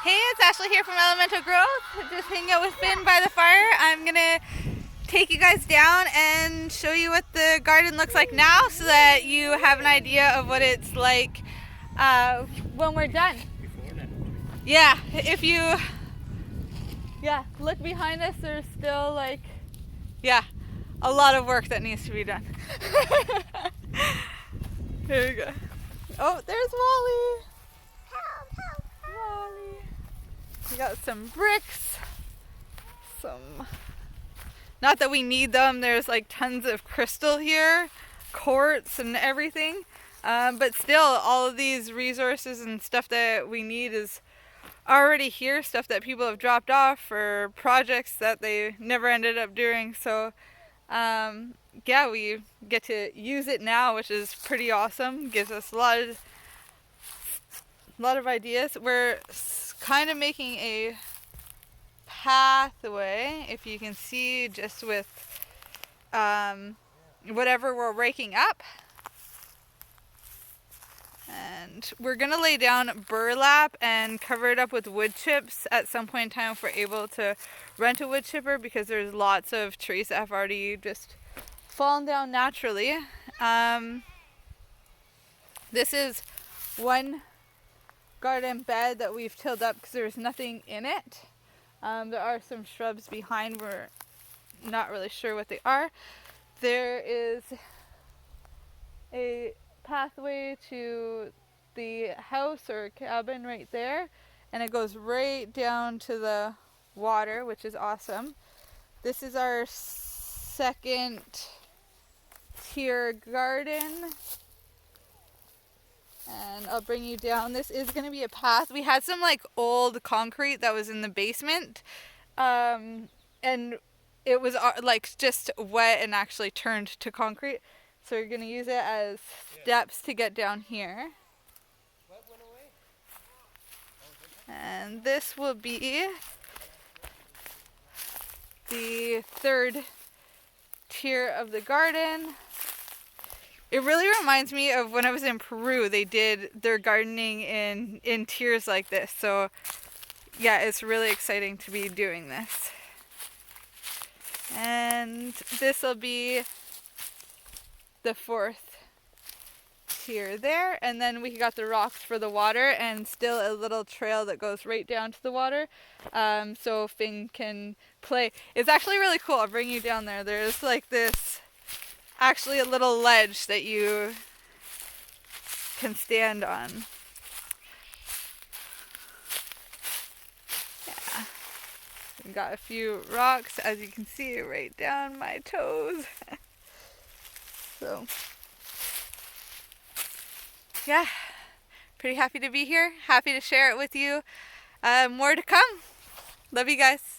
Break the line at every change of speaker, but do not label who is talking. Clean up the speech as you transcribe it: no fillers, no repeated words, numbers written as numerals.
Hey, it's Ashley here from Elemental Growth. Just hanging out with Finn by the fire. I'm gonna take you guys down and show you what the garden looks like now so that you have an idea of what it's like when we're done. Yeah, if you look behind us, there's still a lot of work that needs to be done. Here we go. Oh, there's Wally. Wally. We got some bricks. Not that we need them. There's like tons of crystal here, quartz and everything. But still, all of these resources and stuff that we need is already here. Stuff that people have dropped off for projects that they never ended up doing. So we get to use it now, which is pretty awesome. Gives us a lot of ideas. We're kind of making a pathway, if you can see, just with whatever we're raking up. And we're gonna lay down burlap and cover it up with wood chips at some point in time if we're able to rent a wood chipper, because there's lots of trees that have already just fallen down naturally. This is one garden bed that we've tilled up because there's nothing in it. There are some shrubs behind. We're not really sure what they are. There is a pathway to the house or cabin right there, and it goes right down to the water, which is awesome. This is our second tier garden, and I'll bring you down. This is going to be a path. We had some like old concrete that was in the basement, and it was like just wet and actually turned to concrete. So we're going to use it as steps to get down here. And this will be the third tier of the garden. It really reminds me of when I was in Peru. They did their gardening in tiers like this. So yeah, it's really exciting to be doing this. And this will be the fourth tier there. And then we got the rocks for the water, and still a little trail that goes right down to the water, so Finn can play. It's actually really cool. I'll bring you down there. There's like this, actually a little ledge that you can stand on. Yeah. We got a few rocks, as you can see, right down my toes. So yeah, pretty happy to be here. Happy to share it with you. More to come. Love you guys.